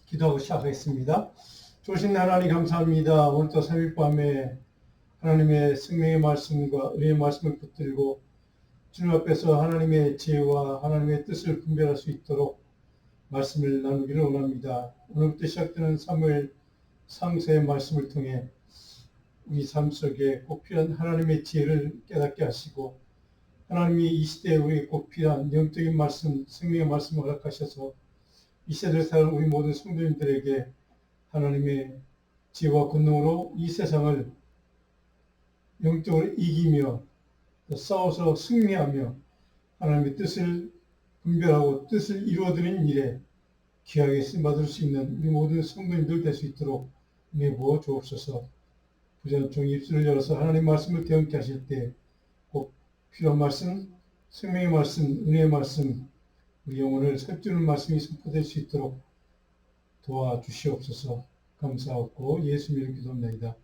기도하고 시작하겠습니다. 좋으신 하나님 감사합니다. 오늘도 새벽밤에 하나님의 생명의 말씀과 은혜의 말씀을 붙들고 주님 앞에서 하나님의 지혜와 하나님의 뜻을 분별할 수 있도록 말씀을 나누기를 원합니다. 오늘부터 시작되는 사무엘 상세의 말씀을 통해 우리 삶 속에 꼭 필요한 하나님의 지혜를 깨닫게 하시고 하나님이 이 시대에 우리에게 꼭 필요한 영적인 말씀, 생명의 말씀을 허락하셔서 이 세대를 사는 우리 모든 성도님들에게 하나님의 지혜와 권능으로 이 세상을 영적으로 이기며 싸워서 승리하며 하나님의 뜻을 분별하고 뜻을 이루어드리는 일에 귀하게 쓰임받을 수 있는 우리 모든 성도님들 될 수 있도록 은혜 부어 주옵소서. 부자jon의 입술을 열어서 하나님의 말씀을 대언케 하실 때 꼭 필요한 말씀, 생명의 말씀, 은혜의 말씀, 우리 영혼을 살찌우는 말씀이 선포될 수 있도록 도와주시옵소서. 감사하고 예수님 이름으로 기도합니다.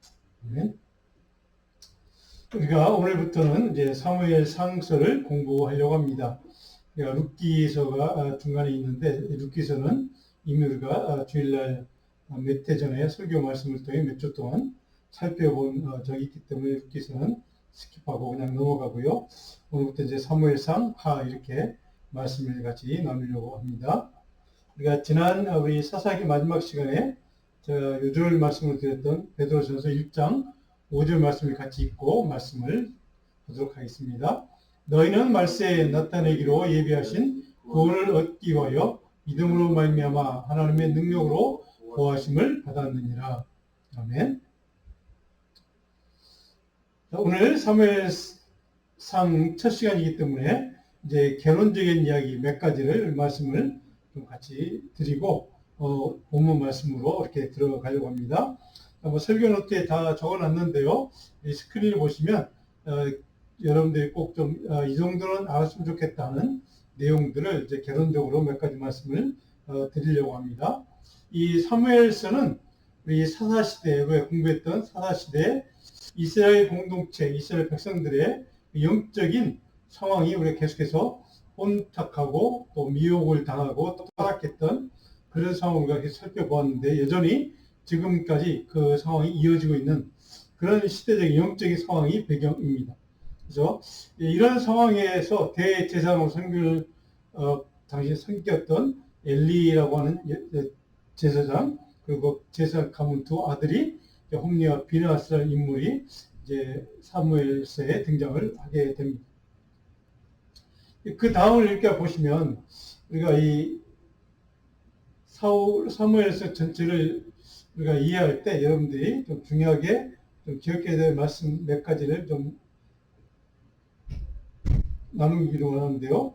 아멘. 우리가 오늘부터는 이제 사무엘 상서를 공부하려고 합니다. 룻기서가 중간에 있는데 룻기서는 이미 우리가 주일날 몇 해 전에 설교 말씀을 통해 몇 주 동안 살펴본 적이 있기 때문에 룻기서는 스킵하고 그냥 넘어가고요. 오늘부터 이제 사무엘상 하 이렇게 말씀을 같이 나누려고 합니다. 우리가 지난 우리 사사기 마지막 시간에 제가 요절 말씀을 드렸던 베드로전서 1장 5절 말씀을 같이 읽고 말씀을 보도록 하겠습니다. 너희는 말세에 나타내기로 예비하신 구원을 얻기 위하여 믿음으로 말미암아 하나님의 능력으로 구하심을 받았느니라. 아멘. 오늘 사무엘상 첫 시간이기 때문에 이제 개론적인 이야기 몇 가지를 말씀을 좀 같이 드리고 본문 말씀으로 이렇게 들어가려고 합니다. 설교 노트에 다 적어놨는데요. 이 스크린을 보시면 여러분들이 꼭 좀 이 정도는 알았으면 좋겠다는 내용들을 이제 개론적으로 몇 가지 말씀을 드리려고 합니다. 이 사무엘서는 우리 사사시대에 공부했던 사사시대 이스라엘 공동체, 이스라엘 백성들의 영적인 상황이 우리가 계속해서 혼탁하고 또 미혹을 당하고 또 타락했던 그런 상황을 우리가 계속 살펴보았는데 여전히 지금까지 그 상황이 이어지고 있는 그런 시대적인 영적인 상황이 배경입니다. 그래서 이런 상황에서 대제사장으로 당시 섬겼던 엘리라고 하는 제사장 그리고 제사장 가문 두 아들이 홈리와 비느하스라는 인물이 이제 사무엘서에 등장을 하게 됩니다. 그 다음을 이렇게 보시면 우리가 이 사무엘서 전체를 우리가 이해할 때 여러분들이 좀 중요하게 좀 기억해야 될 말씀 몇 가지를 좀 나누기로 하는데요.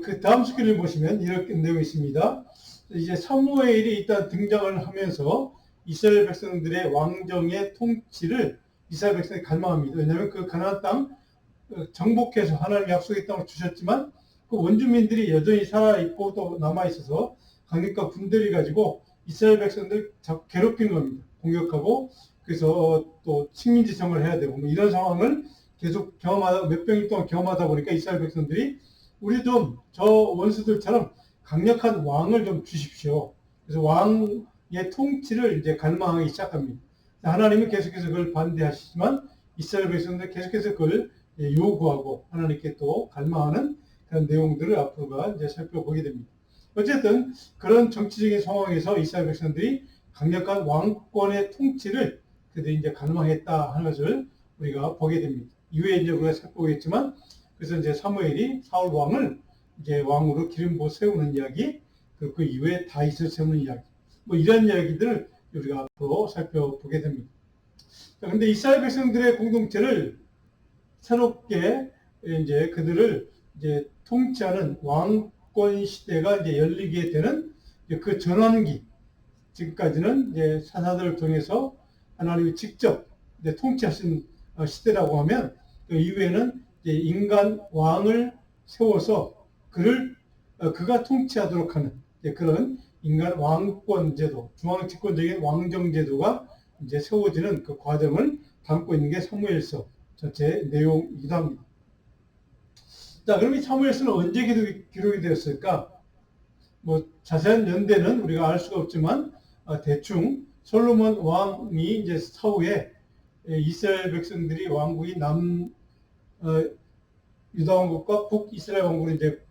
그 다음 스크린을 보시면 이렇게 내용이 있습니다. 이제 사무엘이 일단 등장을 하면서 이스라엘 백성들의 왕정의 통치를 이스라엘 백성이 갈망합니다. 왜냐하면 그 가나안 땅 정복해서 하나님 약속의 땅을 주셨지만 그 원주민들이 여전히 살아있고 또 남아있어서 강력한 군대를 가지고 이스라엘 백성들 자꾸 괴롭히는 겁니다. 공격하고 그래서 또 식민지성을 해야 되고 이런 상황을 계속 경험하다 몇 병일 동안 경험하다 보니까 이스라엘 백성들이 우리 좀 저 원수들처럼 강력한 왕을 좀 주십시오. 그래서 왕의 통치를 이제 갈망하기 시작합니다. 하나님은 계속해서 그걸 반대하시지만 이스라엘 백성들 계속해서 그걸 요구하고 하나님께 또 갈망하는 그런 내용들을 앞으로가 이제 살펴보게 됩니다. 어쨌든 그런 정치적인 상황에서 이스라엘 백성들이 강력한 왕권의 통치를 그들이 이제 갈망했다 하는 것을 우리가 보게 됩니다. 이후에 이제 우리가 살펴보겠지만 그래서 이제 사무엘이 사울 왕을 이제 왕으로 기름 부어 세우는 이야기, 그 이후에 다윗을 세우는 이야기, 이런 이야기들을 우리가 앞으로 살펴보게 됩니다. 그런데 이스라엘 백성들의 공동체를 새롭게 이제 그들을 이제 통치하는 왕권 시대가 이제 열리게 되는 그 전환기, 지금까지는 이제 사사들을 통해서 하나님이 직접 이제 통치하신 시대라고 하면 그 이후에는 이제 인간 왕을 세워서 그가 통치하도록 하는 그런 인간 왕권 제도, 중앙 집권적인 왕정 제도가 이제 세워지는 그 과정을 담고 있는 게 사무엘서 전체 내용이기도 합니다. 자, 그럼 이 사무엘서는 언제 기록이 되었을까? 자세한 연대는 우리가 알 수가 없지만 대충 솔로몬 왕이 이제 사후에 이스라엘 백성들이 왕국이 유다 왕국과 북이스라엘 왕국으로 이제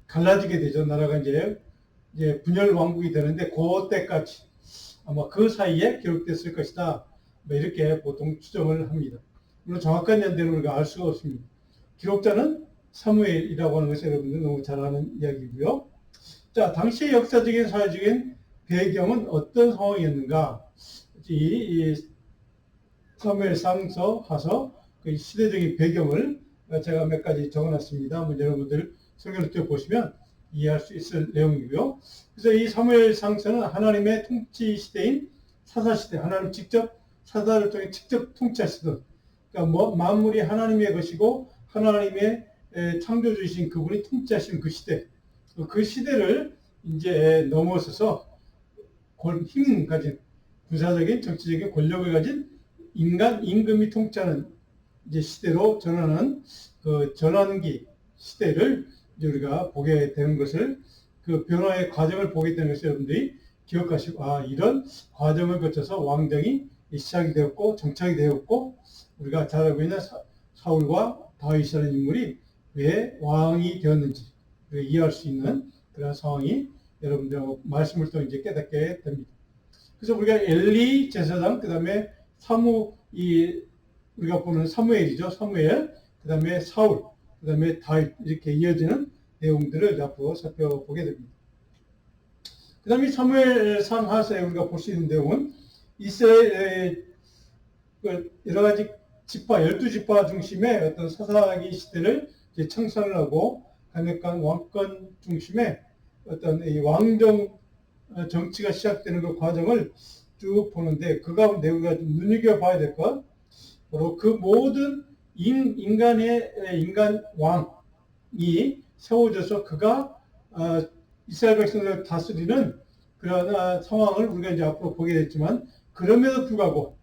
갈라지게 되죠. 나라가 이제 분열 왕국이 되는데 그때까지 아마 그 사이에 기록됐을 것이다. 뭐 이렇게 보통 추정을 합니다. 물론 정확한 연대는 우리가 알 수가 없습니다. 기록자는 사무엘이라고 하는 것을 여러분들 너무 잘 아는 이야기고요. 자, 당시의 역사적인 사회적인 배경은 어떤 상황이었는가? 이 사무엘상서 하서 그 시대적인 배경을 제가 몇 가지 적어놨습니다. 한번 여러분들 성경을 쭉 보시면 이해할 수 있을 내용이고요. 그래서 이 사무엘상서는 하나님의 통치 시대인 사사시대, 하나님 직접 사사를 통해 직접 통치하시던, 그러니까 만물이 하나님의 것이고 하나님의 창조주이신 그분이 통치하시는 그 시대, 그 시대를 이제 넘어서서 힘 가진 군사적인 정치적인 권력을 가진 인간 임금이 통치하는 이제 시대로 전환하는 그 전환기 시대를 이제 우리가 보게 되는 것을, 그 변화의 과정을 보게 되는 것을 여러분들이 기억하시고, 이런 과정을 거쳐서 왕정이 시작이 되었고 정착이 되었고, 우리가 잘 알고 있는 사울과 다윗이라는 인물이 왜 왕이 되었는지 이해할 수 있는 그런 상황이 여러분들 말씀을 통해 이제 깨닫게 됩니다. 그래서 우리가 엘리 제사장, 그 다음에 우리가 보는 사무엘이죠. 사무엘, 그 다음에 사울, 그 다음에 다윗, 이렇게 이어지는 내용들을 앞으로 살펴보게 됩니다. 그 다음에 사무엘상 하서에 우리가 볼 수 있는 내용은 이스라엘 여러 가지 지파, 12지파 중심의 어떤 사사기 시대를 이제 청산을 하고 강력한 왕권 중심의 어떤 이 왕정 정치가 시작되는 그 과정을 쭉 보는데, 그 가운데 우리가 좀 눈여겨봐야 될 것, 바로 그 모든 인간 왕이 세워져서 그가 이스라엘 백성을 다스리는 그런 상황을 우리가 이제 앞으로 보게 됐지만, 그럼에도 불구하고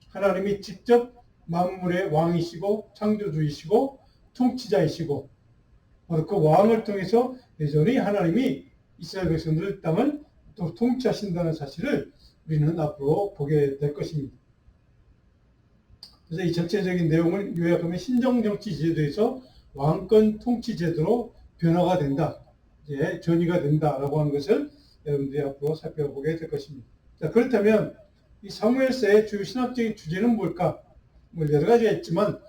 하나님이 직접 만물의 왕이시고 창조주이시고 통치자이시고, 바로 그 왕을 통해서 여전히 하나님이 이스라엘 백성들 땅을 또 통치하신다는 사실을 우리는 앞으로 보게 될 것입니다. 그래서 이 전체적인 내용을 요약하면 신정정치 제도에서 왕권 통치 제도로 변화가 된다, 이제 전이가 된다라고 하는 것을 여러분들이 앞으로 살펴보게 될 것입니다. 자, 그렇다면 이 사무엘서의 주요 신학적인 주제는 뭘까? 여러 가지가 있지만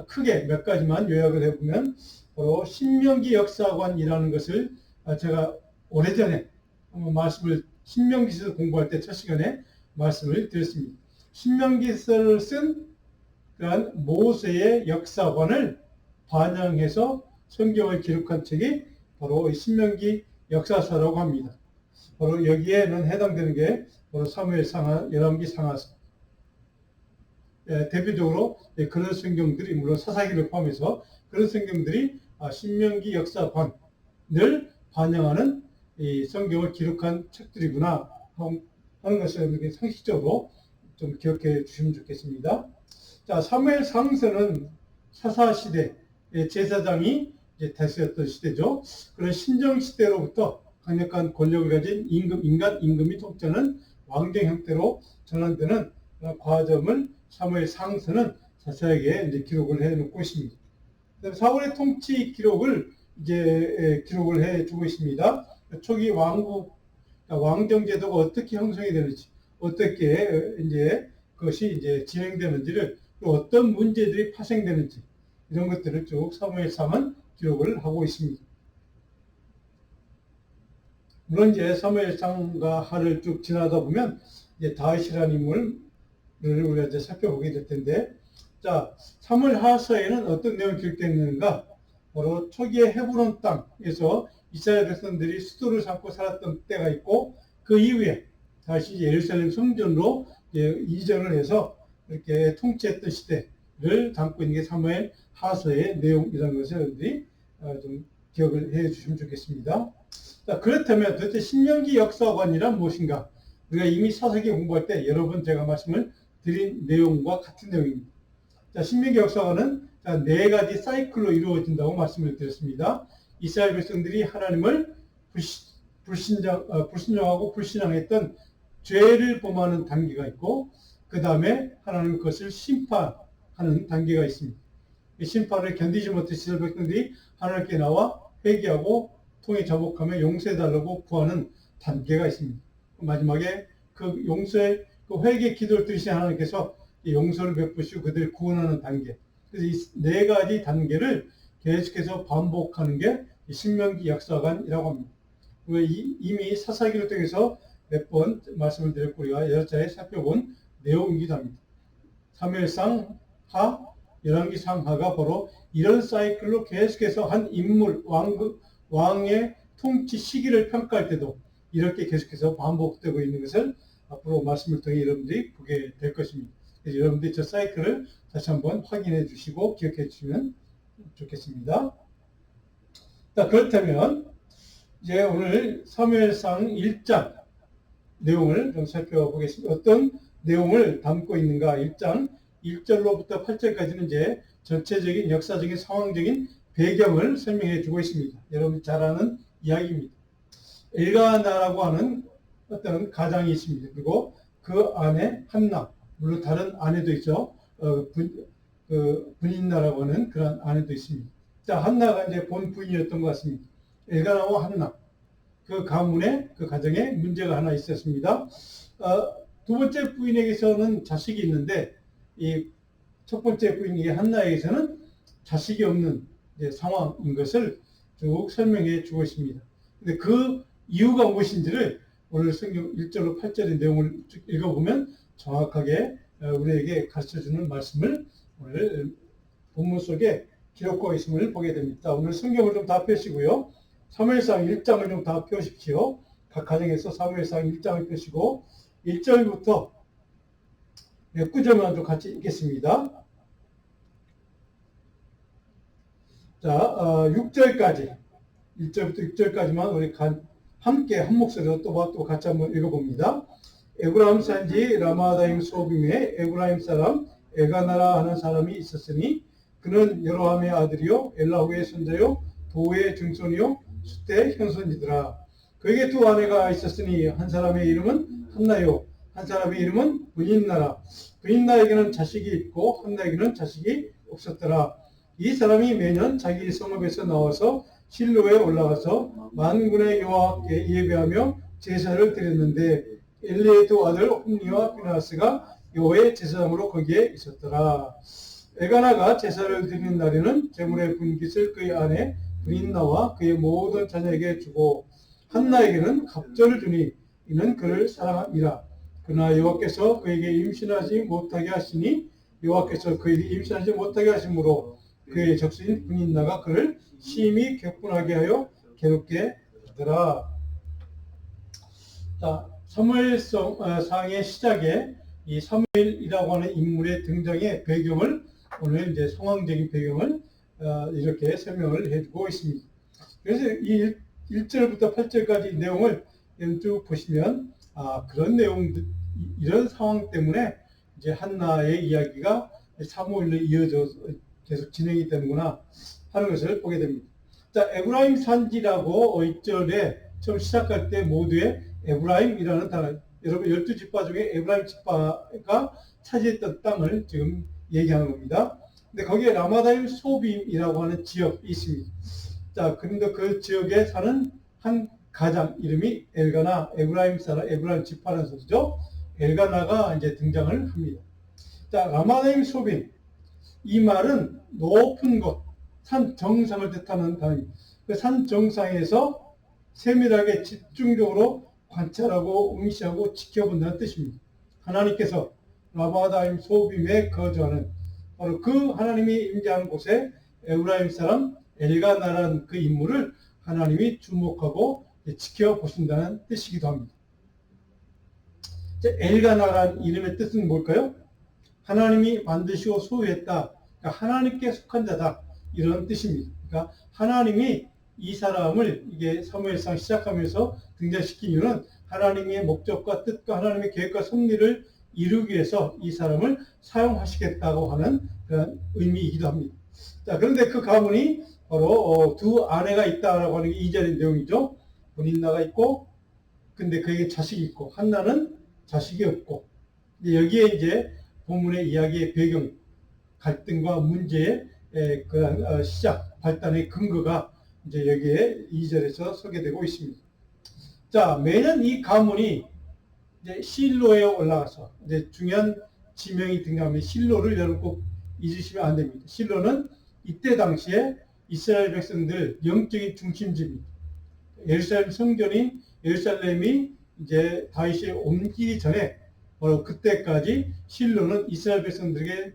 크게 몇 가지만 요약을 해보면, 바로 신명기 역사관이라는 것을 제가 오래전에 신명기서 공부할 때 첫 시간에 말씀을 드렸습니다. 신명기서를 쓴 그러한 모세의 역사관을 반영해서 성경을 기록한 책이 바로 신명기 역사서라고 합니다. 바로 여기에는 해당되는 게 바로 사무엘상하, 열왕기 상하서, 대표적으로 그런 성경들이, 물론 사사기를 포함해서 그런 성경들이 신명기 역사관을 반영하는 이 성경을 기록한 책들이구나 하는 것을 이렇게 상식적으로 좀 기억해 주시면 좋겠습니다. 자, 사무엘 상서는 사사 시대 제사장이 이제 다스렸던 시대죠. 그런 신정 시대로부터 강력한 권력을 가진 인간 임금이 통치하는 왕정 형태로 전환되는 그런 과정을 사무엘 상서는 자세하게 이제 기록을 해 놓고 있습니다. 사울의 통치 기록을 이제 기록을 해 주고 있습니다. 초기 왕정 제도가 어떻게 형성이 되는지, 어떻게 이제 그것이 이제 진행되는지를, 또 어떤 문제들이 파생되는지, 이런 것들을 쭉 사무엘상은 기록을 하고 있습니다. 물론 이제 사무엘상과 하를 쭉 지나다 보면 이제 다윗이라는 인물을 우리가 이제 살펴보게 될 텐데, 자, 사무엘하서에는 어떤 내용이 기록되어 있는가? 바로 초기의 헤브론 땅에서 이스라엘 백성들이 수도를 삼고 살았던 때가 있고, 그 이후에 다시 예루살렘 성전으로 이전을 해서 이렇게 통치했던 시대를 담고 있는 게 사무엘하서의 내용이라는 것을 여러분들이 좀 기억을 해 주시면 좋겠습니다. 자, 그렇다면 도대체 신명기 역사관이란 무엇인가? 우리가 이미 사사기 공부할 때 여러 번 제가 말씀을 드린 내용과 같은 내용입니다. 자, 신명기 역사관은 네 가지 사이클로 이루어진다고 말씀을 드렸습니다. 이스라엘 백성들이 하나님을 불신령하고 불신앙했던 죄를 범하는 단계가 있고, 그 다음에 하나님 그것을 심판하는 단계가 있습니다. 이 심판을 견디지 못해 이스라엘 백성들이 하나님께 나와 회개하고 통해 자복하며 용서해달라고 구하는 단계가 있습니다. 마지막에 그 용서의 그 회개 기도를 들으신 하나님께서 용서를 베푸시고 그들을 구원하는 단계. 그래서 이 네 가지 단계를 계속해서 반복하는 게 신명기 역사관이라고 합니다. 이미 사사기를 통해서 몇 번 말씀을 드렸고 우리가 여러 차례 살펴본 내용이기도 합니다. 사무엘상 하, 열왕기 상하가 바로 이런 사이클로 계속해서 한 인물, 왕의 통치 시기를 평가할 때도 이렇게 계속해서 반복되고 있는 것을 앞으로 말씀을 통해 여러분들이 보게 될 것입니다. 그래서 여러분들이 저 사이클을 다시 한번 확인해 주시고 기억해 주시면 좋겠습니다. 자, 그렇다면 이제 오늘 사무엘상 1장 내용을 좀 살펴보겠습니다. 어떤 내용을 담고 있는가? 1장 1절로부터 8절까지는 이제 전체적인 역사적인 상황적인 배경을 설명해 주고 있습니다. 여러분 잘 아는 이야기입니다. 엘가나라고 하는 어떤 가장이 있습니다. 그리고 그 안에 한나, 물론 다른 아내도 있죠. 분인나라고 하는 그런 아내도 있습니다. 자, 한나가 이제 본 부인이었던 것 같습니다. 엘가나와 한나. 그 가문에, 그 가정에 문제가 하나 있었습니다. 두 번째 부인에게서는 자식이 있는데, 이 첫 번째 부인 한나에게서는 자식이 없는 상황인 것을 쭉 설명해 주고 있습니다. 근데 그 이유가 무엇인지를 오늘 성경 1절로 8절의 내용을 읽어보면 정확하게 우리에게 가르쳐주는 말씀을 오늘 본문 속에 기록하고 있음을 보게 됩니다. 오늘 성경을 좀 다 펴시고요. 사무엘상 1장을 좀 다 펴십시오. 각 가정에서 사무엘상 1장을 펴시고 1절부터 몇 구절만 좀 같이 읽겠습니다. 자, 6절까지 1절부터 6절까지만 우리 함께 한 목소리로 또 같이 한번 읽어봅니다. 에브라임 산지 라마다임 소빔에 에브라임 사람 엘가나라 하는 사람이 있었으니 그는 여로함의 아들이요 엘라후의 손자요 도의 증손이요 숫의 형손이더라. 그에게 두 아내가 있었으니 한 사람의 이름은 한나요 한 사람의 이름은 분인나라. 분인나에게는 자식이 있고 한나에게는 자식이 없었더라. 이 사람이 매년 자기 성읍에서 나와서 실로에 올라가서 만군의 여호와께 예배하며 제사를 드렸는데 엘리의 두 아들 홈니와 피나스가 여호와의 제사장으로 거기에 있었더라. 엘가나가 제사를 드리는 날에는 제물의 분깃을 그의 아내 분인나와 그의 모든 자녀에게 주고 한나에게는 갑절을 주니 이는 그를 사랑함이라. 그러나 여호와께서 그에게 임신하지 못하게 하시니 여호와께서 그에게 임신하지 못하게 하심으로 그의 적수인 분인나가 그를 심히 격분하게 하여 괴롭게 하더라. 자, 사무엘상의 시작에 이 사무엘이라고 하는 인물의 등장의 배경을 오늘 이제 상황적인 배경을 이렇게 설명을 해주고 있습니다. 그래서 이 1절부터 8절까지 내용을 쭉 보시면 그런 내용들 이런 상황 때문에 이제 한나의 이야기가 사무엘로 이어져서 계속 진행이 되는구나 하는 것을 보게 됩니다. 자, 에브라임 산지라고 1절에 처음 시작할 때 모두의 에브라임이라는 단어, 여러분 12지파 중에 에브라임 지파가 차지했던 땅을 지금 얘기하는 겁니다. 근데 거기에 라마다임 소빔이라고 하는 지역이 있습니다. 자, 그런데 그 지역에 사는 한 가장 이름이 엘가나, 에브라임 사람, 에브라임 지파라는 소리죠. 엘가나가 이제 등장을 합니다. 자, 라마다임 소빔. 이 말은 높은 곳, 산 정상을 뜻하는 단어입니다. 그 산 정상에서 세밀하게 집중적으로 관찰하고 응시하고 지켜본다는 뜻입니다. 하나님께서 라마다임 소빔에 거주하는 바로 그 하나님이 임재하는 곳에 에브라임 사람 엘가나라는 그 인물을 하나님이 주목하고 지켜보신다는 뜻이기도 합니다. 엘가나라는 이름의 뜻은 뭘까요? 하나님이 만드시고 소유했다. 그러니까 하나님께 속한 자다. 이런 뜻입니다. 그러니까 하나님이 이 사람을 이게 사무엘상 시작하면서 등장시킨 이유는 하나님의 목적과 뜻과 하나님의 계획과 섭리를 이루기 위해서 이 사람을 사용하시겠다고 하는 그런 의미이기도 합니다. 자, 그런데 그 가문이 바로 두 아내가 있다라고 하는 게 2절의 내용이죠. 분인나가 있고, 근데 그에게 자식이 있고, 한나는 자식이 없고, 여기에 이제 본문의 이야기의 배경, 갈등과 문제의 그 시작, 발단의 근거가 이제 여기에 2절에서 소개되고 있습니다. 자, 매년 이 가문이 이제 실로에 올라가서 이제 중요한 지명이 등장하면 실로를 여러분 꼭 잊으시면 안 됩니다. 실로는 이때 당시에 이스라엘 백성들 영적인 중심지입니다. 예루살렘이 이제 다윗이 옮기기 전에 바로 그때까지 실로는 이스라엘 백성들에게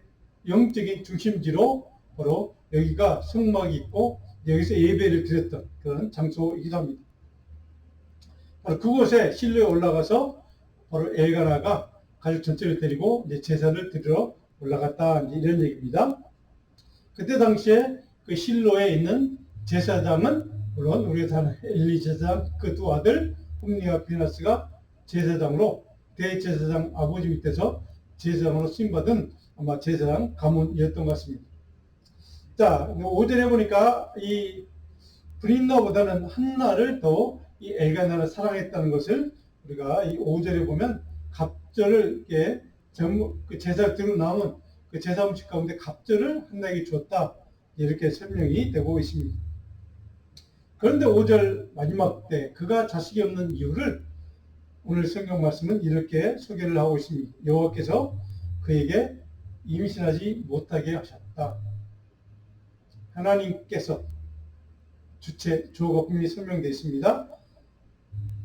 영적인 중심지로 바로 여기가 성막이 있고 여기서 예배를 드렸던 그런 장소이기도 합니다. 바로 그곳에 실로에 올라가서 바로 엘가나가 가족 전체를 데리고 이제 제사를 드리러 올라갔다 이런 얘기입니다. 그때 당시에 그 실로에 있는 제사장은 물론 우리가 다 엘리 제사장 그 두 아들 홈니와 비나스가 제사장으로 대제사장 아버지 밑에서 제사장으로 쓰임받은 아마 제사장 가문이었던 것 같습니다. 자, 5절에 보니까 이 브린나보다는 한나를 더 이 엘가나를 사랑했다는 것을 우리가 이 5절에 보면 갑절을 이렇게 그 제사 뒤로 남은 그 제사 음식 가운데 갑절을 한나에게 줬다 이렇게 설명이 되고 있습니다. 그런데 5절 마지막 때 그가 자식이 없는 이유를 오늘 성경 말씀은 이렇게 소개를 하고 있습니다. 여호와께서 그에게 임신하지 못하게 하셨다. 하나님께서 주체 주어가 분명히 설명되어 있습니다.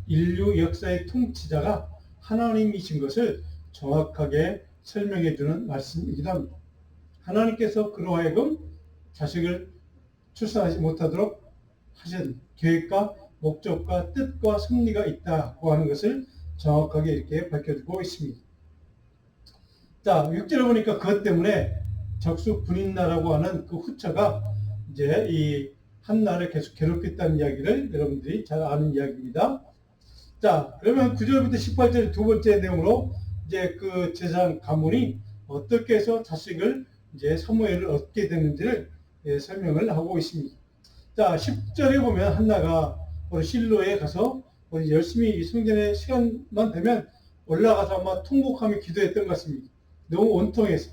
인류 역사의 통치자가 하나님이신 것을 정확하게 설명해 주는 말씀이기도 합니다. 하나님께서 그로 하여금 자식을 출산하지 못하도록 하신 계획과 목적과 뜻과 섭리가 있다고 하는 것을 정확하게 이렇게 밝혀주고 있습니다. 자, 6절에 보니까 그것 때문에 적수 분인나라고 하는 그 후처가 이제 이 한나를 계속 괴롭혔다는 이야기를 여러분들이 잘 아는 이야기입니다. 자, 그러면 9절부터 18절 두 번째 내용으로 이제 그 제사장 가문이 어떻게 해서 자식을 이제 사무엘을 얻게 되는지를 설명을 하고 있습니다. 자, 10절에 보면 한나가 실로에 가서 열심히 성전에 시간만 되면 올라가서 아마 통곡하며 기도했던 것 같습니다. 너무 원통해서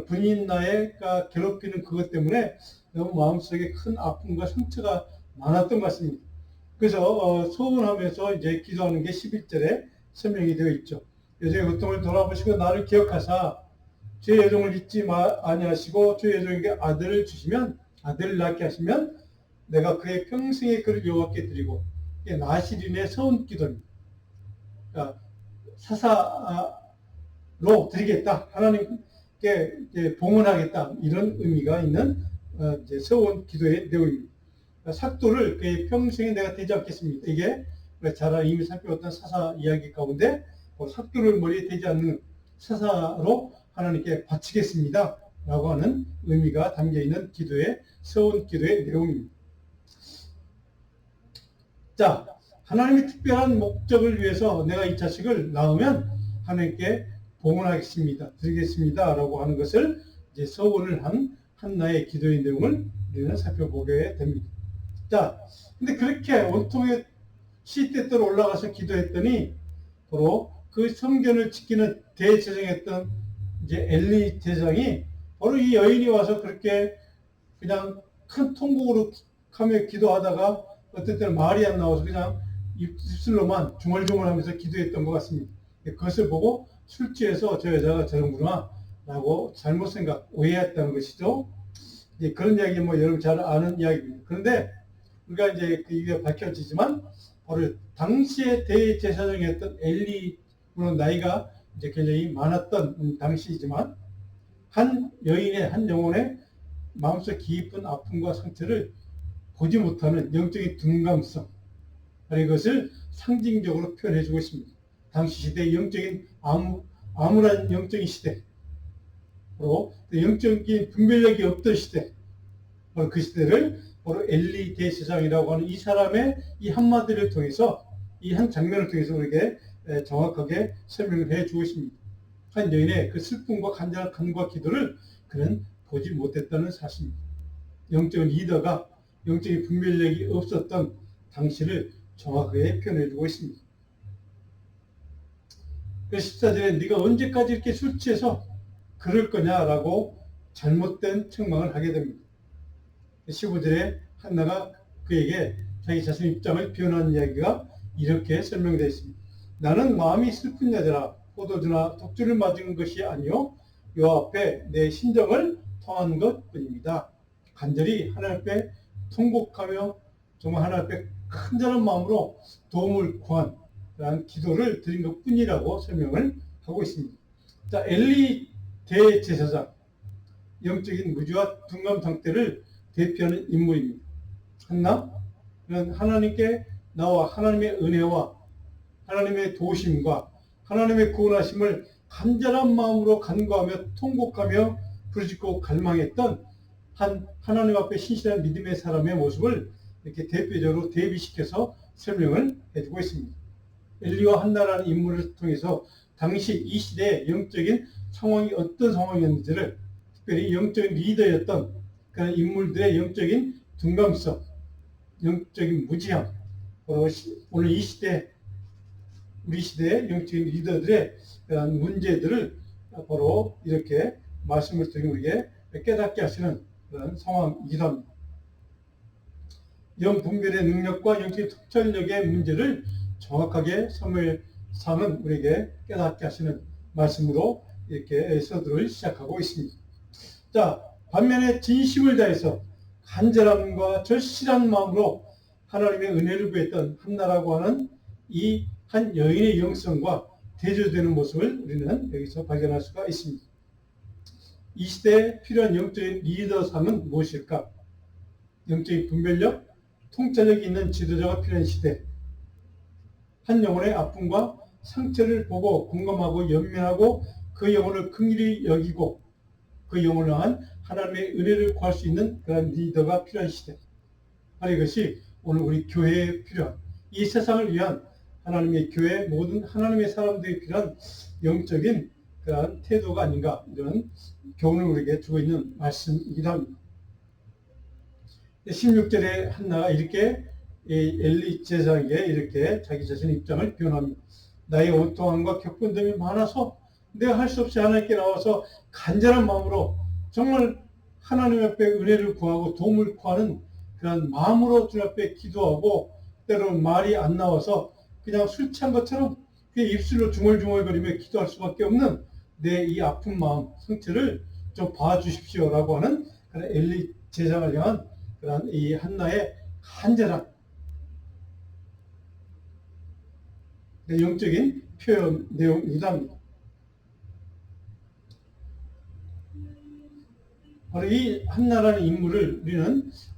분인나가 괴롭히는 그것 때문에 너무 마음속에 큰 아픔과 상처가 많았던 것 같습니다. 그래서 소원하면서 이제 기도하는 게 11절에 설명이 되어 있죠. 여정의 고통을 돌아보시고 나를 기억하사 제 여종을 잊지 아니하시고 주 여종에게 아들을 주시면 아들을 낳게 하시면 내가 그의 평생의 그를 여호와께 드리고 나시린의 서원 기도입니다. 그러니까 사사로 드리겠다. 하나님께 봉헌하겠다. 이런 의미가 있는 이제 서원 기도의 내용입니다. 삭도를 그의 평생에 내가 대지 않겠습니다. 이게 잘 이미 살펴봤던 사사 이야기 가운데 삭도를 머리에 대지 않는 사사로 하나님께 바치겠습니다. 라고 하는 의미가 담겨있는 기도의 서원 기도의 내용입니다. 자, 하나님의 특별한 목적을 위해서 내가 이 자식을 낳으면 하나님께 봉헌하겠습니다. 드리겠습니다. 라고 하는 것을 이제 서원을 한 한나의 기도의 내용을 우리는 살펴보게 됩니다. 자, 근데 그렇게 온통에 시대대로 올라가서 기도했더니 바로 그 성전을 지키는 대제사장이었던 이제 엘리 제사장이 바로 이 여인이 와서 그렇게 그냥 큰 통곡으로 하며 기도하다가 어떤 때는 말이 안 나와서 그냥 입술로만 중얼중얼하면서 기도했던 것 같습니다. 그것을 보고 술 취해서 저 여자가 저런구나 라고 잘못 생각, 오해했다는 것이죠. 이제 그런 이야기 여러분 잘 아는 이야기입니다. 그런데 우리가 이제 이게 밝혀지지만 바로 당시의 대제사장이었던 엘리, 물론 나이가 이제 굉장히 많았던 당시이지만 한 여인의 한 영혼의 마음속 깊은 아픔과 상처를 보지 못하는 영적인 둔감성, 이것을 상징적으로 표현해주고 있습니다. 당시 시대의 영적인 암울한 영적인 시대, 바로 영적인 분별력이 없던 시대, 바로 그 시대를 바로 엘리 대제사장이라고 하는 이 사람의 이 한마디를 통해서, 이 한 장면을 통해서 우리에게 정확하게 설명을 해주고 있습니다. 한 여인의 그 슬픔과 간절한 간과 기도를 그는 보지 못했다는 사실입니다. 영적인 리더가 영적인 분별력이 없었던 당시를 정확하게 표현해주고 있습니다. 그 14절에 네가 언제까지 이렇게 술 취해서 그럴 거냐라고 잘못된 책망을 하게 됩니다. 15절에 한나가 그에게 자기 자신의 입장을 표현한 이야기가 이렇게 설명되어 있습니다. 나는 마음이 슬픈 여자라 포도주나 독주를 맞은 것이 아니요 요 앞에 내 심정을 통한 것뿐입니다. 간절히 하나님 앞에 통곡하며 정말 하나님 앞에 간절한 마음으로 도움을 구한 그런 기도를 드린 것뿐이라고 설명을 하고 있습니다. 자, 엘리 대제사장, 영적인 무지와 둔감 상태를 대표하는 인물입니다. 한나, 그는 하나님께 나와 하나님의 은혜와 하나님의 도우심과 하나님의 구원하심을 간절한 마음으로 간구하며 통곡하며 부르짖고 갈망했던 한 하나님 앞에 신실한 믿음의 사람의 모습을 이렇게 대표적으로 대비시켜서 설명을 해주고 있습니다. 엘리와 한나라는 인물을 통해서 당시 이 시대의 영적인 상황이 어떤 상황이었는지를 특별히 영적인 리더였던 그런 인물들의 영적인 둔감성, 영적인 무지함, 오늘 이 시대 우리 시대의 영적인 리더들의 그런 문제들을 바로 이렇게 말씀을 통해 우리에게 깨닫게 하시는 그런 상황이기도 합니다. 영분별의 능력과 영적인 특별력의 문제를 정확하게 사무엘상은 우리에게 깨닫게 하시는 말씀으로 이렇게 서두를 시작하고 있습니다. 자, 반면에 진심을 다해서 간절함과 절실한 마음으로 하나님의 은혜를 구했던 한나라고 하는 이 한 여인의 영성과 대조되는 모습을 우리는 여기서 발견할 수가 있습니다. 이 시대에 필요한 영적인 리더상은 무엇일까? 영적인 분별력, 통찰력이 있는 지도자가 필요한 시대. 한 영혼의 아픔과 상처를 보고 공감하고 연민하고 그 영혼을 긍휼히 여기고 그 영혼을 향한 하나님의 은혜를 구할 수 있는 그런 리더가 필요한 시대. 바로 이것이 오늘 우리 교회에 필요한 이 세상을 위한 하나님의 교회 모든 하나님의 사람들이 필요한 영적인 그런 태도가 아닌가 이런 교훈을 우리에게 주고 있는 말씀이기도 합니다. 16절에 한나가 이렇게 엘리 제사장에게 이렇게 자기 자신의 입장을 표현합니다. 나의 원통함과 격분됨이 많아서 내가 할 수 없이 하나님께 나와서 간절한 마음으로 정말 하나님 앞에 은혜를 구하고 도움을 구하는 그런 마음으로 주님 앞에 기도하고 때로는 말이 안 나와서 그냥 술 취한 것처럼 입술로 중얼중얼거리며 기도할 수밖에 없는 내 이 아픈 마음, 상처를 좀 봐주십시오라고 하는 그런 엘리 제사장을 향한 그런 이 한나의 간절한 영적인 표현 내용이기도 합니다. 바로 이 한나라는 인물을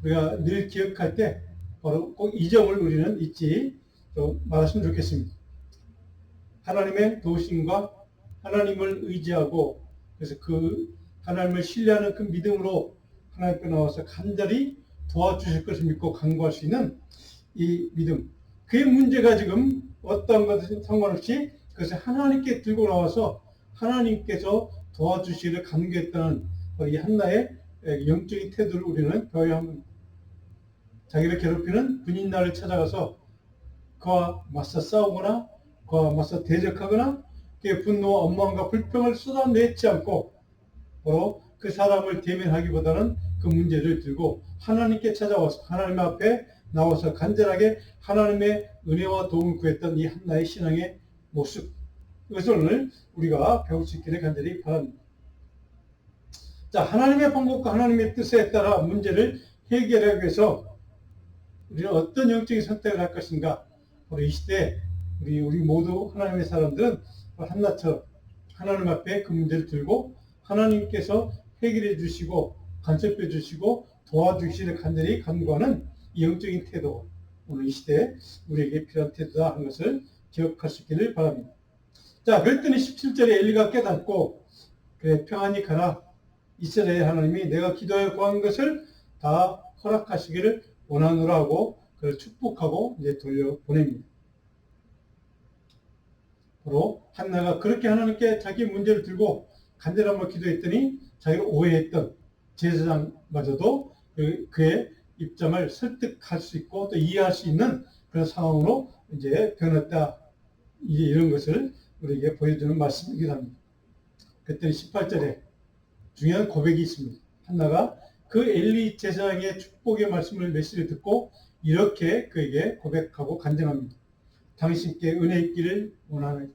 우리가 늘 기억할 때 바로 꼭 이 점을 우리는 잊지 말았으면 좋겠습니다. 하나님의 도우심과 하나님을 의지하고 그래서 그 하나님을 신뢰하는 그 믿음으로 하나님께 나와서 간절히 도와주실 것을 믿고 간구할 수 있는 이 믿음. 그의 문제가 지금 어떤 것은 상관없이 그것을 하나님께 들고 나와서 하나님께서 도와주시기를 간구했다는 이 한나의 영적인 태도를 우리는 배워야 합니다. 자기를 괴롭히는 군인날을 찾아가서 그와 맞서 싸우거나 그와 맞서 대적하거나 그의 분노와 원망과 불평을 쏟아내지 않고 바로 그 사람을 대면하기보다는 그 문제를 들고 하나님께 찾아와서 하나님 앞에 나와서 간절하게 하나님의 은혜와 도움을 구했던 이 한나의 신앙의 모습, 이것을 오늘 우리가 배울 수 있기를 간절히 바랍니다. 자, 하나님의 방법과 하나님의 뜻에 따라 문제를 해결하기 위해서 우리는 어떤 영적인 선택을 할 것인가? 바로 이 시대에 우리 모두 하나님의 사람들은 한나처럼 하나님 앞에 그 문제를 들고 하나님께서 해결해 주시고 간섭해 주시고 도와주시기를 간절히 간구하는 이 영적인 태도, 오늘 이 시대에 우리에게 필요한 태도다 하는 것을 기억할 수 있기를 바랍니다. 자, 그랬더니 17절에 엘리가 깨닫고 그래 평안히 가라. 이스라엘 하나님이 내가 기도하여 구한 것을 다 허락하시기를 원하노라 하고 그를 축복하고 이제 돌려보냅니다. 바로 한나가 그렇게 하나님께 자기 문제를 들고 간절한 말 기도했더니 자기가 오해했던 제사장마저도 그의 입장을 설득할 수 있고 또 이해할 수 있는 그런 상황으로 이제 변했다. 이제 이런 것을 우리에게 보여주는 말씀이기도 합니다. 그때 18절에 중요한 고백이 있습니다. 한나가 그 엘리 제사장의 축복의 말씀을 메시를 듣고 이렇게 그에게 고백하고 간증합니다. 당신께 은혜 있기를 원하나이다.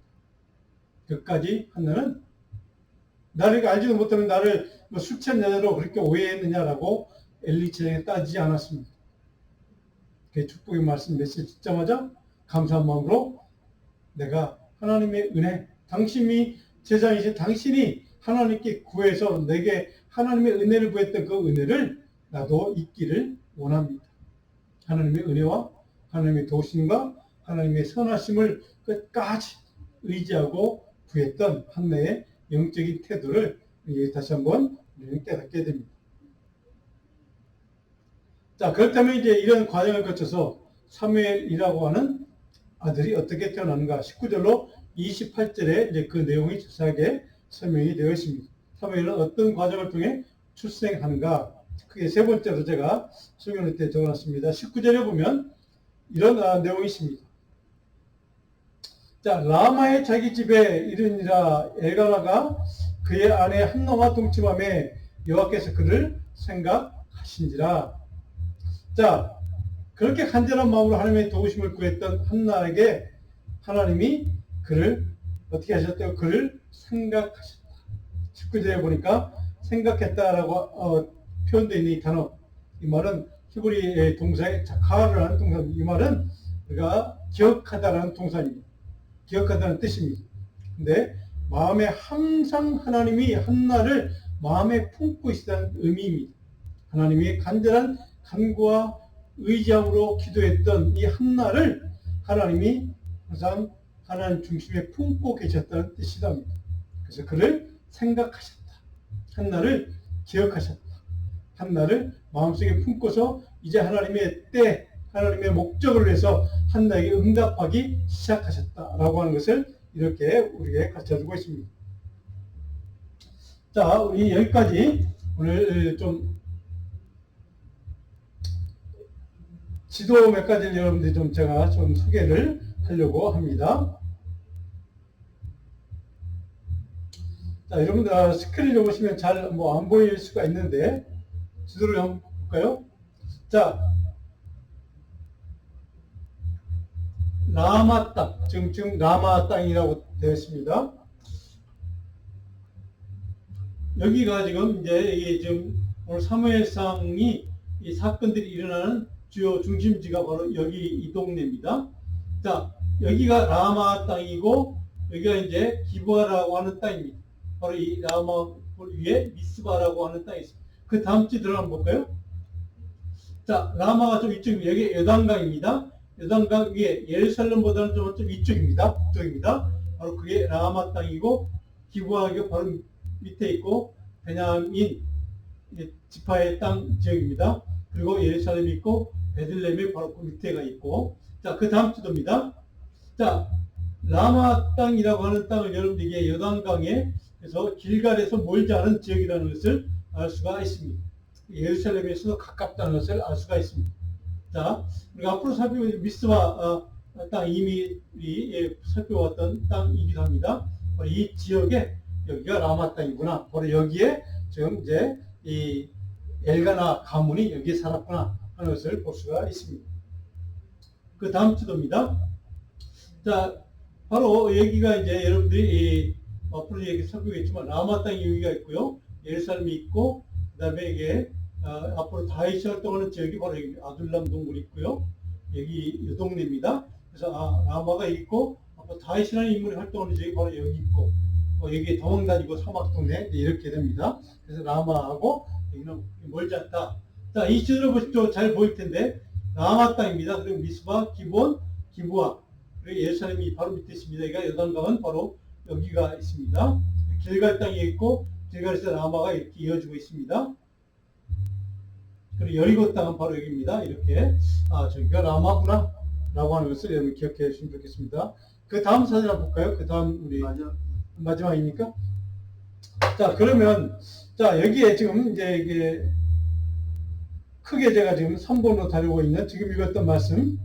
끝까지 한나는 나를 알지도 못하는 나를 술 취한 여자로 그렇게 오해했느냐라고 엘리 제사장에 따지지 않았습니다. 그 축복의 말씀 메시지 듣자마자 감사한 마음으로 내가 하나님의 은혜, 당신이 제사장이신 당신이 하나님께 구해서 내게 하나님의 은혜를 구했던 그 은혜를 나도 잊기를 원합니다. 하나님의 은혜와 하나님의 도우심과 하나님의 선하심을 끝까지 의지하고 구했던 한나의 영적인 태도를 다시 한번 우리는 깨닫게 됩니다. 자, 그렇다면 이제 이런 과정을 거쳐서 사무엘이라고 하는 아들이 어떻게 태어나는가? 19절로 28절에 이제 그 내용이 자세하게 설명이 되어 있습니다. 사무엘은 어떤 과정을 통해 출생하는가? 크게 세 번째로 제가 설명할 때 적어놨습니다. 19절에 보면 이런 내용이 있습니다. 자, 라마의 자기 집에 이르니라 엘가나가 그의 아내 한나와 동침함에 여호와께서 그를 생각하신지라. 자, 그렇게 간절한 마음으로 하나님의 도우심을 구했던 한나에게 하나님이 그를 어떻게 하셨대요? 그를 생각하셨다. 19절에 보니까 생각했다라고 표현되어 있는 이 단어, 이 말은 히브리 동사의 자카르라는 동사, 이 말은 우리가 기억하다라는 동사입니다. 기억하다는 뜻입니다. 근데 마음에 항상 하나님이 한나를 마음에 품고 있다는 의미입니다. 하나님이 간절한 간구와 의지함으로 기도했던 이 한나를 하나님이 항상 하나님 중심에 품고 계셨다는 뜻이랍니다. 그래서 그를 생각하셨다. 한나를 기억하셨다. 한나를 마음속에 품고서 이제 하나님의 때, 하나님의 목적을 위해서 한나에게 응답하기 시작하셨다라고 하는 것을 이렇게 우리에게 가르쳐주고 있습니다. 자, 우리 여기까지 오늘 좀 지도 몇 가지를 여러분들이 좀 제가 좀 소개를 하려고 합니다. 자, 여러분들 스크린을 보시면 잘 안 보일 수가 있는데 지도를 한번 볼까요? 자, 라마 땅, 지금 라마 땅이라고 되어 있습니다. 여기가 지금 이제 이게 지금 오늘 사무엘상이 이 사건들이 일어나는 주요 중심지가 바로 여기 이 동네입니다. 자, 여기가 라마 땅이고 여기가 이제 기브아라고 하는 땅입니다. 바로 이 라마 위에 미스바라고 하는 땅이 있습니다. 그 다음 주 들어가 볼까요? 자, 라마가 좀 이쪽입니다. 여기 요단강입니다. 요단강 위에 예루살렘보다는 좀 이쪽입니다. 북쪽입니다. 바로 그게 라마 땅이고 기브아가 바로 밑에 있고 베냐민 지파의 땅 지역입니다. 그리고 예루살렘이 있고 베들레헴이 바로 그 밑에가 있고, 자, 그 다음 지도입니다. 자, 라마 땅이라고 하는 땅을 여러분들에게 요단강에 그래서 길갈에서 멀지 않은 지역이라는 것을 알 수가 있습니다. 예루살렘에서도 가깝다는 것을 알 수가 있습니다. 자, 우리가 앞으로 살펴볼 미스바 땅 이미 살펴봤던 땅이기도 합니다. 이 지역에 여기가 라마 땅이구나. 바로 여기에 지금 이제 이 엘가나 가문이 여기에 살았구나 하는 것을 볼 수가 있습니다. 그 다음 지도입니다. 자, 바로 여기가 이제 여러분들이 앞으로 얘기 살펴보겠지만 라마 땅이 여기가 있고요. 예루살렘이 있고, 그 다음에 이게 앞으로 다윗이 활동하는 지역이 바로 여기 아둘람 동굴이 있고요. 여기 이 동네입니다. 그래서 라마가 있고, 앞으로 다윗이라는 인물이 활동하는 지역이 바로 여기 있고, 여기 도망다니고 사막 동네 이렇게 됩니다. 그래서 라마하고 여기는 멀지 않다. 자, 이 지도를 보십시오. 잘 보일 텐데 라마 땅입니다. 그리고 미스바, 기본, 기브아, 그리고 예루살렘이 바로 밑에 있습니다. 여기가 요단강은 바로 여기가 있습니다. 길갈 땅이 있고 길갈에서 라마가 이렇게 이어지고 있습니다. 그리고 여리고 땅은 바로 여기입니다. 이렇게 저기가 라마구나 라고 하는 것을 여러분 기억해 주시면 좋겠습니다. 그 다음 사진 한번 볼까요? 그 다음 우리 마지막입니까? 자, 그러면 자, 여기에 지금 이제 이게 크게 제가 지금 3번으로 다루고 있는 지금 읽었던 말씀.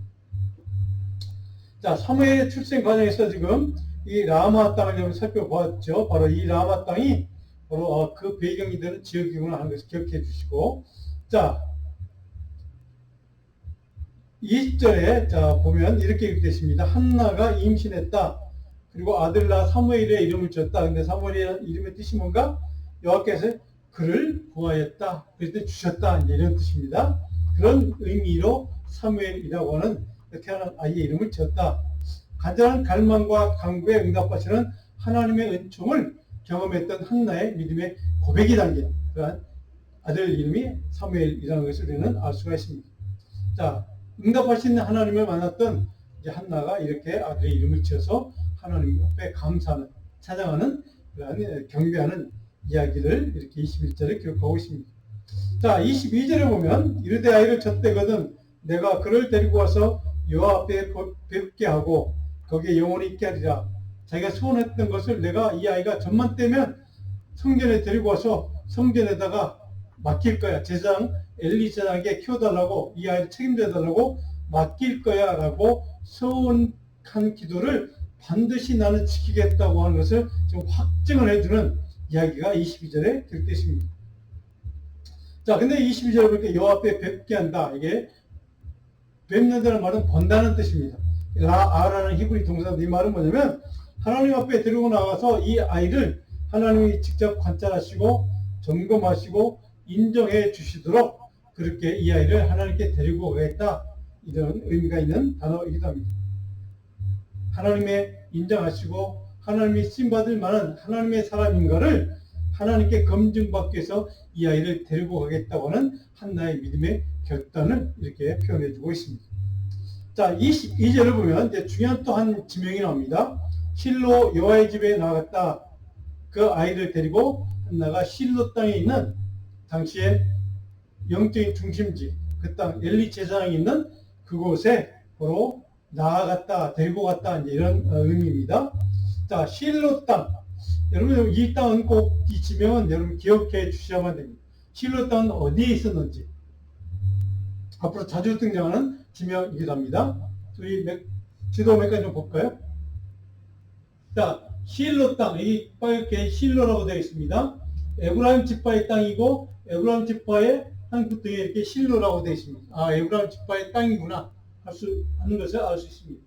자, 사무엘의 출생 과정에서 지금 이 라마 땅을 좀 살펴보았죠. 바로 이 라마 땅이 바로 그 배경이 되는 지역이구나 하는 것을 기억해 주시고, 자, 20절에 자 보면 이렇게 읽겠습니다. 한나가 임신했다. 그리고 아들 낳아 사무엘의 이름을 지었다. 근데 사무엘의 이름의 뜻이 뭔가? 여호와께서 그를 구하였다. 그때 주셨다. 이런 뜻입니다. 그런 의미로 사무엘이라고 하는 태어난 아이의 이름을 지었다. 간절한 갈망과 간구에 응답하시는 하나님의 은총을 경험했던 한나의 믿음의 고백이 담긴 그러한 아들 이름이 사무엘이라는 것을 우리는 알 수가 있습니다. 자, 응답하시는 하나님을 만났던 이제 한나가 이렇게 아들의 이름을 지어서 하나님 앞에 감사하는, 찬양하는, 그러한 경배하는 이야기를 이렇게 21절에 기록하고 있습니다. 자, 22절에 보면 이르되 아이를 젖대거든 내가 그를 데리고 와서 여호와 앞에 배웁게 하고 거기에 영원히 있게 하리라. 자기가 소원했던 것을 내가 이 아이가 젖만 떼면 성전에 데리고 와서 성전에다가 맡길 거야. 제사장 엘리 제사장에게 키워달라고, 이 아이를 책임져달라고 맡길 거야 라고 소원한 기도를 반드시 나는 지키겠다고 하는 것을 지금 확증을 해주는 이야기가 22절에 기록되어 있습니다. 자, 근데 22절에 보니까 여호와 앞에 뵙게 한다. 이게 뵙는다는 말은 본다는 뜻입니다. 라아라는 히브리 동사인데 이 말은 뭐냐면 하나님 앞에 데리고 나가서 이 아이를 하나님이 직접 관찰하시고 점검하시고 인정해 주시도록 그렇게 이 아이를 하나님께 데리고 가겠다. 이런 의미가 있는 단어이기도 합니다. 하나님의 인정하시고 하나님이 쓰임받을 만한 하나님의 사람인가를 하나님께 검증받기 위해서 이 아이를 데리고 가겠다고 하는 한나의 믿음의 결단을 이렇게 표현해 주고 있습니다. 자, 22절을 보면 이제 중요한 또 한 지명이 나옵니다. 실로 여호와의 집에 나갔다. 그 아이를 데리고 한나가 실로 땅에 있는 당시에 영적인 중심지, 그 땅 엘리 제사장이 있는 그곳에 바로 나아갔다, 데리고 갔다, 이런 의미입니다. 자, 실로 땅. 여러분, 이 땅은 꼭 이 지명은 여러분 기억해 주셔야만 됩니다. 실로 땅은 어디에 있었는지. 앞으로 자주 등장하는 지명이기도 합니다. 우리 지도 몇 가지 좀 볼까요? 자, 실로 땅. 이 빨갛게 실로라고 되어 있습니다. 에브라임 지파의 땅이고, 에브라임 지파의 땅끝등에 이렇게 실로라고 되어 있습니다. 아, 에브라임 지파의 땅이구나. 하는 것을 알 수 있습니다.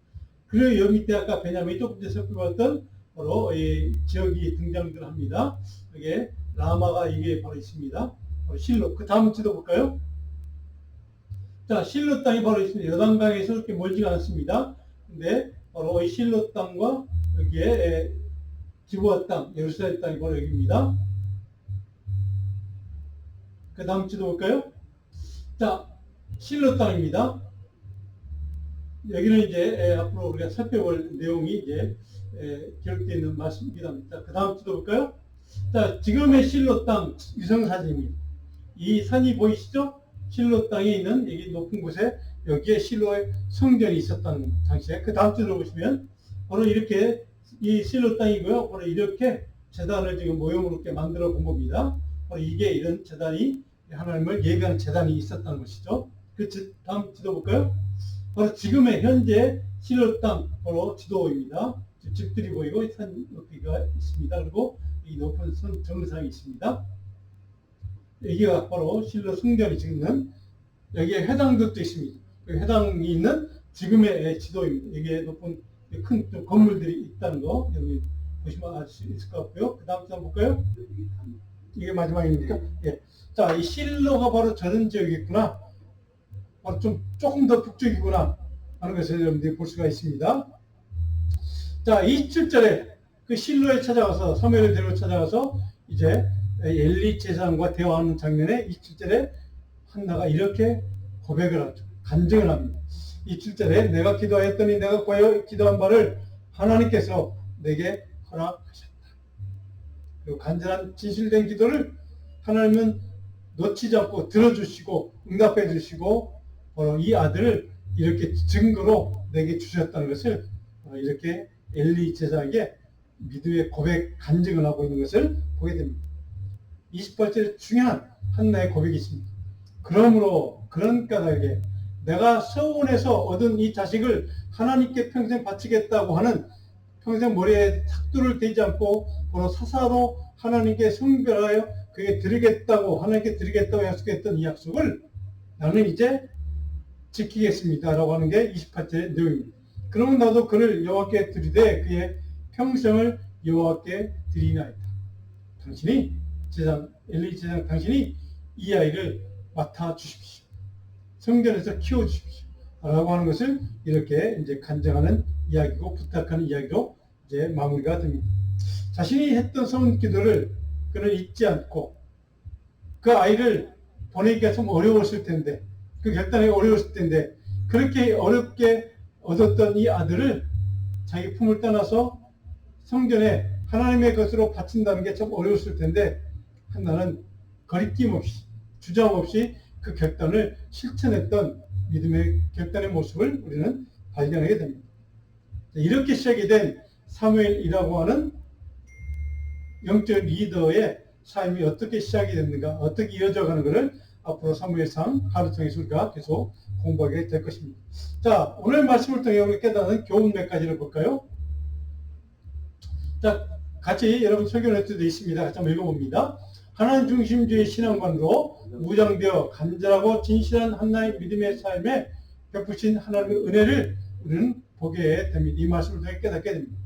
그리고 여기 밑에 아까 베냐민이 조금 전에 살펴봤던 바로 이 지역이 등장들 합니다. 여기에 라마가 이게 바로 있습니다. 바로 실로. 그 다음 지도 볼까요? 자, 실로 땅이 바로 있습니다. 요단강에서 그렇게 멀지가 않습니다. 근데 바로 이 실로 땅과 여기에 기브아 땅, 예루살렘 땅이 바로 여기입니다. 그 다음 지도 볼까요? 자, 실로 땅입니다. 여기는 이제 앞으로 우리가 살펴볼 내용이 이제 기록되어 있는 말씀이기도 합니다. 그 다음 지도 볼까요? 자, 지금의 실로 땅 위성사진입니다. 이 산이 보이시죠? 실로 땅에 있는 여기 높은 곳에 여기에 실로의 성전이 있었다는 당시에. 그 다음 지도를 보시면 바로 이렇게 이 실로 땅이고요. 바로 이렇게 제단을 지금 모형으로 이렇게 만들어 본 겁니다. 바로 이게 이런 제단이 하나님을 예배하는 제단이 있었다는 것이죠. 그 다음 지도 볼까요? 바로 지금의 현재 실로 땅 바로 지도입니다. 집들이 보이고 산 높이가 있습니다. 그리고 이 높은 선 정상이 있습니다. 여기가 바로 실로 성전이 있는 여기에 회당들도 있습니다. 회당이 있는 지금의 지도입니다. 여기에 높은 큰 건물들이 있다는 거 여기 보시면 알 수 있을 것 같고요. 그 다음 장 볼까요? 이게 마지막입니까? 예. 자, 이 실로가 바로 저런 지역이구나. 바로 조금 더 북쪽이구나 하는 것을 여러분들이 볼 수가 있습니다. 자, 27절에 그 실로에 찾아가서 사무엘을 데리고 찾아가서 이제 엘리 제사장과 대화하는 장면에 27절에 한나가 이렇게 고백을 하죠. 간증을 합니다. 27절에 내가 기도하였더니 내가 구하여 기도한 바를 하나님께서 내게 허락하셨다. 그리고 간절한 진실된 기도를 하나님은 놓치지 않고 들어주시고 응답해 주시고 바로 이 아들을 이렇게 증거로 내게 주셨다는 것을 이렇게 엘리 제사장에게 믿음의 고백 간증을 하고 있는 것을 보게 됩니다. 28절에 중요한 한나의 고백이 있습니다. 그러므로 그런 까닭에 내가 서원에서 얻은 이 자식을 하나님께 평생 바치겠다고 하는 평생 머리에 탁두를 대지 않고 바로 사사로 하나님께 성별하여 그에게 드리겠다고 하나님께 드리겠다고 약속했던 이 약속을 나는 이제 지키겠습니다 라고 하는 게 28절의 내용입니다. 그러면 나도 그를 여호와께 드리되 그의 평생을 여호와께 드리나이다. 당신이 제장 엘리 제장 당신이 이 아이를 맡아 주십시오. 성전에서 키워 주십시오. 라고 하는 것을 이렇게 이제 간증하는 이야기고 부탁하는 이야기로 이제 마무리가 됩니다. 자신이 했던 서원 기도를 그는 잊지 않고 그 아이를 보내기가 좀 어려웠을 텐데 그 결단이 어려웠을 텐데 그렇게 어렵게 얻었던 이 아들을 자기 품을 떠나서 성전에 하나님의 것으로 바친다는 게 참 어려웠을 텐데 한나는 거리낌 없이 주저함 없이 그 결단을 실천했던 믿음의 결단의 모습을 우리는 발견하게 됩니다. 이렇게 시작이 된 사무엘이라고 하는 영적 리더의 삶이 어떻게 시작이 됐는가, 어떻게 이어져 가는 것을 앞으로 사무엘상 하루 통해서 우리가 계속 공부하게 될 것입니다. 자, 오늘 말씀을 통해 우리 깨닫는 교훈 몇 가지를 볼까요? 자, 같이 여러분 설교노트도 있습니다. 같이 한번 읽어봅니다. 하나님 중심주의 신앙관으로 무장되어 간절하고 진실한 한나의 믿음의 삶에 베푸신 하나님의 은혜를 우리는 보게 됩니다. 이 말씀을 통해 깨닫게 됩니다.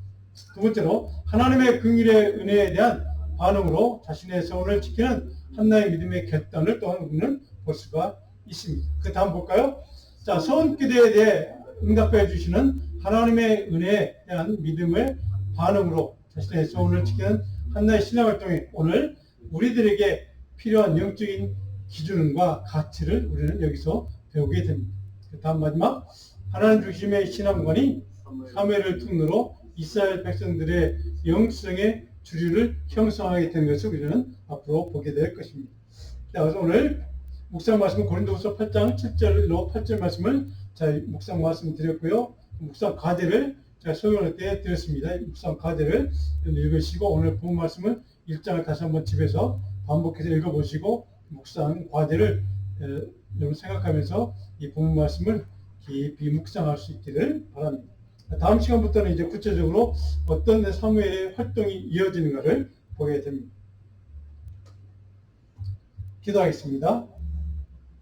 두 번째로 하나님의 긍휼의 은혜에 대한 반응으로 자신의 서원을 지키는 한나의 믿음의 결단을 또한 우리는 볼 수가 있습니다. 그 다음 볼까요? 자, 서원 기도에 대해 응답해 주시는 하나님의 은혜에 대한 믿음의 반응으로 자신의 서원을 지키는 한나의 신앙을 통해 오늘 우리들에게 필요한 영적인 기준과 가치를 우리는 여기서 배우게 됩니다. 그 다음 마지막 하나님 중심의 신앙관이 사무엘을 통로로 이스라엘 백성들의 영성의 주류를 형성하게 되는 것을 우리는 앞으로 보게 될 것입니다. 자, 그래서 오늘 묵상 말씀은 고린도후서 8장 7절로 8절 말씀을 묵상 말씀 드렸고요. 묵상 과제를 제가 설교할 때 드렸습니다. 묵상 과제를 읽으시고 오늘 본 말씀을 1장을 다시 한번 집에서 반복해서 읽어보시고 묵상 과제를 여러분 생각하면서 이 본 말씀을 깊이 묵상할 수 있기를 바랍니다. 다음 시간부터는 이제 구체적으로 어떤 사무엘의 활동이 이어지는가를 보게 됩니다. 기도하겠습니다.